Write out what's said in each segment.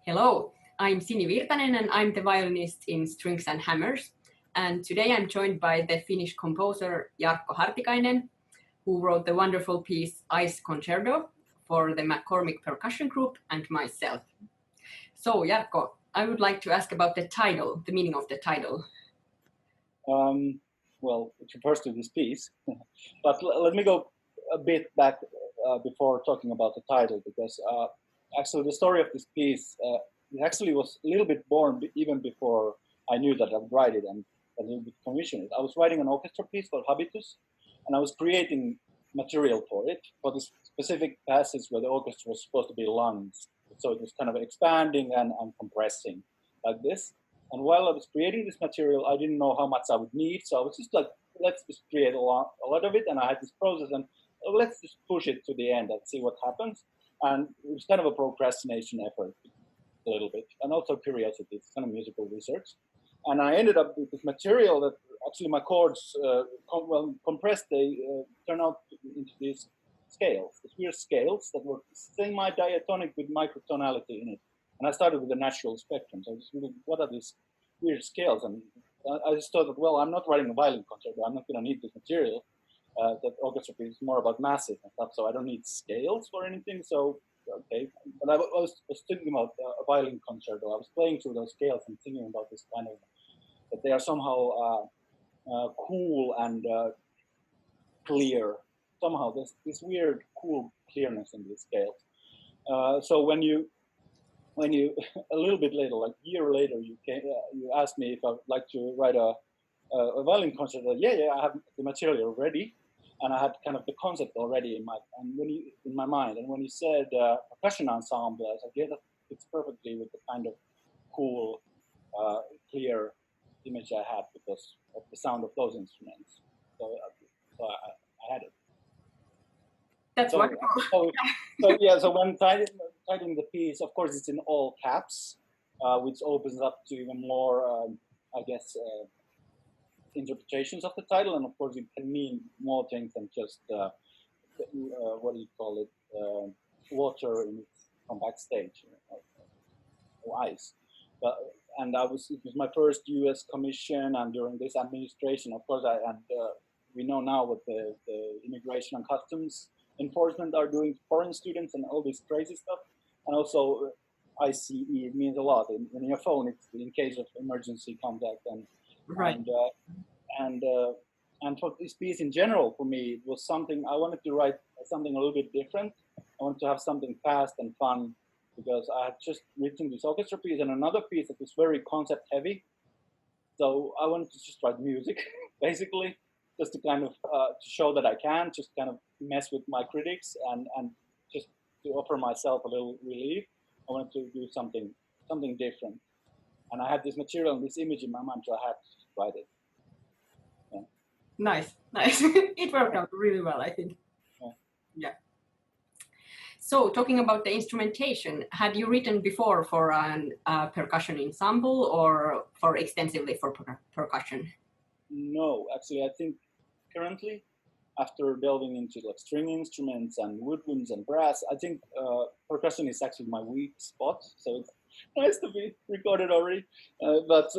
Hello, I'm Sini Virtanen and I'm the violinist in Strings and Hammers. And today I'm joined by the Finnish composer Jarkko Hartikainen, who wrote the wonderful piece ICE Concerto for the McCormick Percussion Group and myself. So Jarkko, I would like to ask about the title, the meaning of the title. Well, it refers to this piece, but let me go a bit back before talking about the title, because actually the story of this piece it actually was a little bit born even before I knew that I would write it and a little bit commission it. I was writing an orchestra piece called Habitus, and I was creating material for it, for this specific passage where the orchestra was supposed to be lungs. So it was kind of expanding and compressing like this. And while I was creating this material, I didn't know how much I would need. So I was just like, let's just create a lot of it. And I had this process and let's just push it to the end and see what happens. And it was kind of a procrastination effort a little bit. And also curiosity, it's kind of musical research. And I ended up with this material that actually my chords, compressed, they turn out into these scales, these weird scales that were semi-diatonic with microtonality in it. And I started with the natural spectrum. So I just really, what are these weird scales? And I just thought that, well, I'm not writing a violin concerto. I'm not going to need this material. That orchestra piece is more about masses and stuff. So I don't need scales or anything. So, okay. But I was thinking about a violin concerto. I was playing through those scales and thinking about this kind of, that they are somehow cool and clear. Somehow there's this weird, cool clearness in these scales. So when you a little bit later, like a year later, you asked me if I would like to write a violin concert. Yeah, I have the material ready, and I had kind of the concept already in my mind. And when you said percussion ensemble, I said, yeah, that fits perfectly with the kind of cool, clear image I had because of the sound of those instruments. So I had it. That's wonderful. So when titling the piece, of course, it's in all caps, which opens up to even more, I guess, interpretations of the title. And of course, it can mean more things than just, what do you call it, water from backstage, or ice. And it was my first U.S. commission, and during this administration, of course, we know now what the Immigration and Customs Enforcement are doing to foreign students and all this crazy stuff. And also ICE, it means a lot. In your phone, it's in case of emergency contact. And right. And for this piece in general, for me, it was something, I wanted to write something a little bit different. I wanted to have something fast and fun, because I had just written this orchestra piece and another piece that was very concept heavy. So I wanted to just write music, basically, just to kind of to show that I can just kind of mess with my critics and just to offer myself a little relief. I wanted to do something different. And I had this material and this image in my mind, so I had to write it. Yeah. Nice. It worked out really well, I think. Yeah. So talking about the instrumentation, had you written before for a percussion ensemble or for extensively for percussion? No, actually, I think currently, after delving into like string instruments and woodwinds and brass, I think percussion is actually my weak spot. So it's nice to be recorded already. But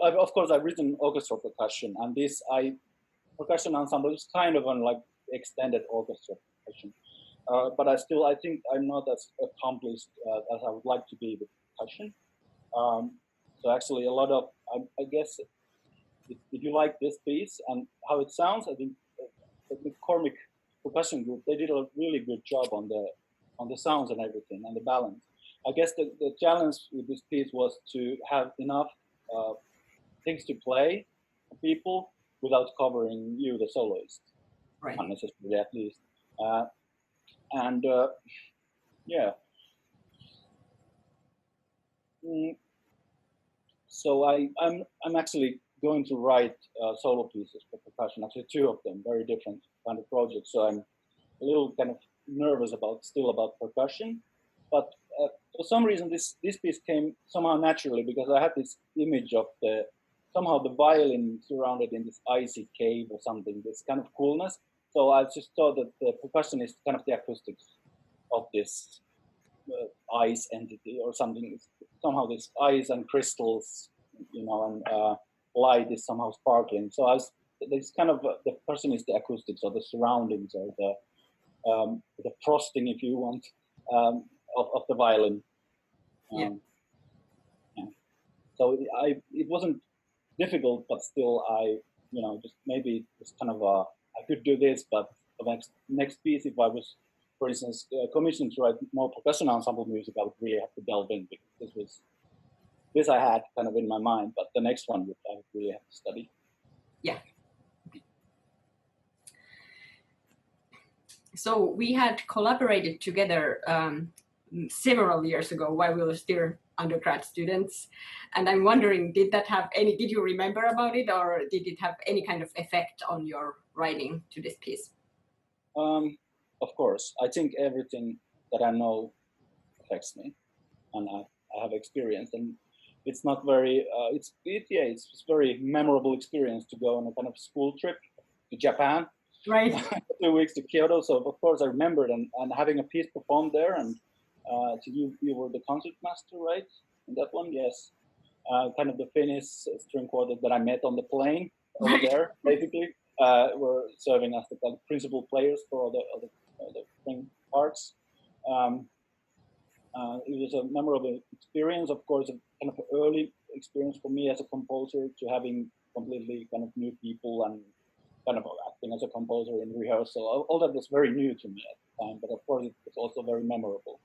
of course, I've written orchestral percussion, and this percussion ensemble is kind of on like extended orchestra percussion. But I think I'm not as accomplished as I would like to be with percussion. So actually, a lot of I guess. If you like this piece and how it sounds, I think the McCormick Percussion Group, they did a really good job on the sounds and everything and the balance. I guess the challenge with this piece was to have enough things to play for people without covering you, the soloist, right. Unnecessarily at least. Yeah. So I'm actually going to write solo pieces for percussion, actually 2 of them, very different kind of projects. So I'm a little kind of nervous about percussion, but for some reason this piece came somehow naturally, because I had this image of somehow the violin surrounded in this icy cave or something, this kind of coolness. So I just thought that the percussion is kind of the acoustics of this ice entity or something. Somehow this ice and crystals, and light is somehow sparkling. So there's kind of the person is the acoustics or the surroundings or the frosting, if you want, of the violin. Yeah. Yeah. So it wasn't difficult, but still just maybe it's kind of I could do this, but the next piece, if I was, for instance, commissioned to write more percussion ensemble music, I would really have to delve in, because this I had kind of in my mind, but the next one I would really have to study. Yeah. So we had collaborated together several years ago while we were still undergrad students, and I'm wondering, did you remember about it, or did it have any kind of effect on your writing to this piece? Of course, I think everything that I know affects me, and I have experienced, and it's not very it's very memorable experience to go on a kind of school trip to Japan, right? 2 weeks to Kyoto. So of course I remembered, and having a piece performed there, and so you were the concert master, right? In that one, yes. Kind of the Finnish string quartet that I met on the plane over there, basically, were serving as the kind of principal players for all the string parts. It was a memorable experience, of course, a kind of early experience for me as a composer, to having completely kind of new people and kind of acting as a composer in rehearsal. All that was very new to me at the time, but of course it was also very memorable.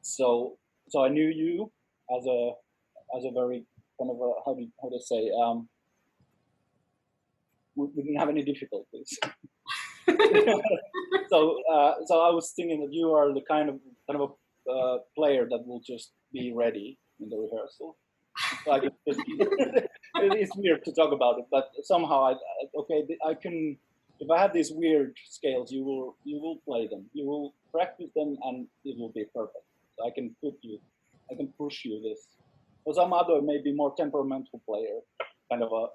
So I knew you as a very kind of how to say, we didn't have any difficulties. So I was thinking that you are the kind of a player that will just be ready in the rehearsal. So it's weird to talk about it, but somehow I can. If I have these weird scales, you will play them. You will practice them, and it will be perfect. So I can push you this. For some other maybe more temperamental player, kind of a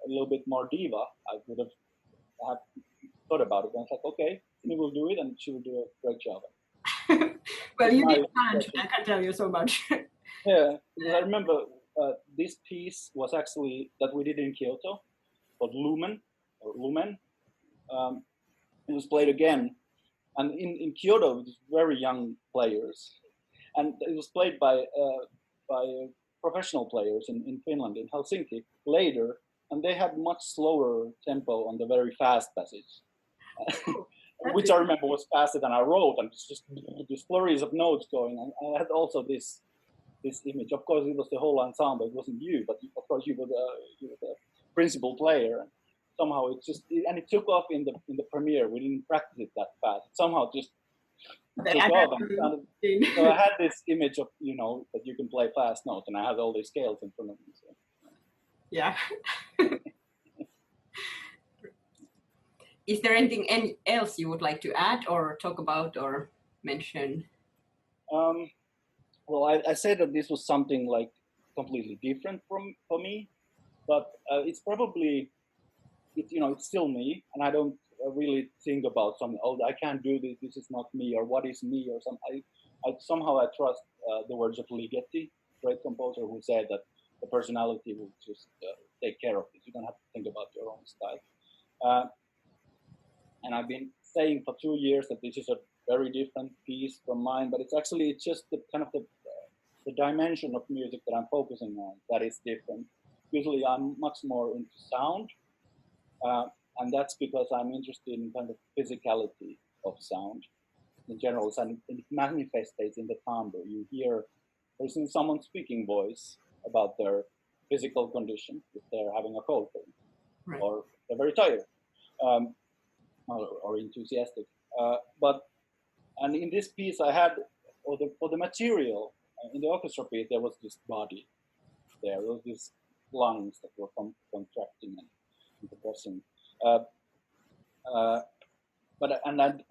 little bit more diva, I would have thought about it, and it's like, okay, we will do it, and she will do a great job. Well, you did manage, I can tell you so much. Yeah, because I remember this piece was actually that we did in Kyoto, called Lumen. It was played again, and in Kyoto it was very young players, and it was played by professional players in Finland, in Helsinki, later, and they had much slower tempo on the very fast passage. Which I remember was faster than I wrote, and it's just these flurries of notes going. And I had also this image. Of course, it was the whole ensemble. It wasn't you, but of course you were the principal player. And somehow it took off in the premiere. We didn't practice it that fast. Somehow just took off. So I had this image of that you can play fast notes, and I had all these scales in front of me. So. Yeah. Is there anything else you would like to add or talk about or mention? Well, I said that this was something like completely different for me, but it's probably it's still me, and I don't really think about something. Oh, I can't do this. This is not me, or what is me, or something. I somehow I trust the words of Ligeti, great composer, who said that the personality will just take care of it. You don't have to think about your own style. And I've been saying for 2 years that this is a very different piece from mine, but it's just the kind of the dimension of music that I'm focusing on that is different. Usually I'm much more into sound, and that's because I'm interested in kind of physicality of sound in general, and it manifests in the timbre. You hear, for instance, someone speaking voice about their physical condition, if they're having a cold, right, or they're very tired. Or enthusiastic, and in this piece I had, for the material in the orchestra piece, there was this body, there was these lungs that were contracting and compressing, but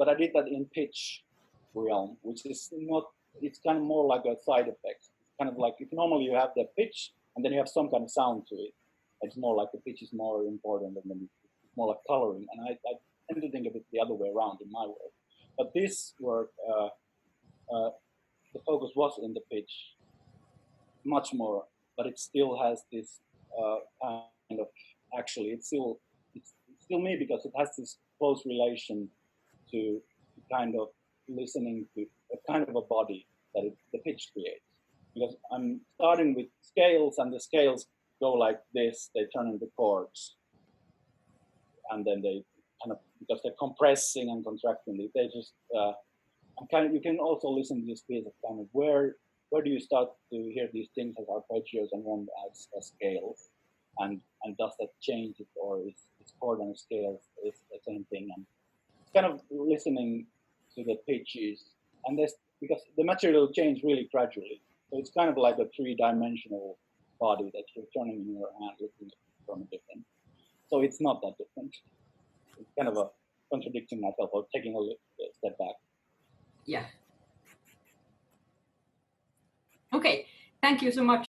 I did that in pitch realm, which is not. It's kind of more like a side effect. It's kind of like if normally you have the pitch and then you have some kind of sound to it. It's more like the pitch is more important, and then it's more like coloring. And I tend to think of it the other way around in my work. But this work the focus was in the pitch much more, but it still has this kind of, actually it's still me, because it has this close relation to kind of listening to a kind of a body that the pitch creates. Because I'm starting with scales, and the scales go like this, they turn into chords, and then they kind of, because they're compressing and contracting, they just you can also listen to this piece of kind of where do you start to hear these things as arpeggios and one as scales, and does that change it, or is chord and scales is the same thing? And it's kind of listening to the pitches, and this, because the material change really gradually, so it's kind of like a three-dimensional body that you're turning in your hand, looking from a different. So it's not that different. It's kind of a contradicting myself, or taking a step back. Yeah. Okay, thank you so much,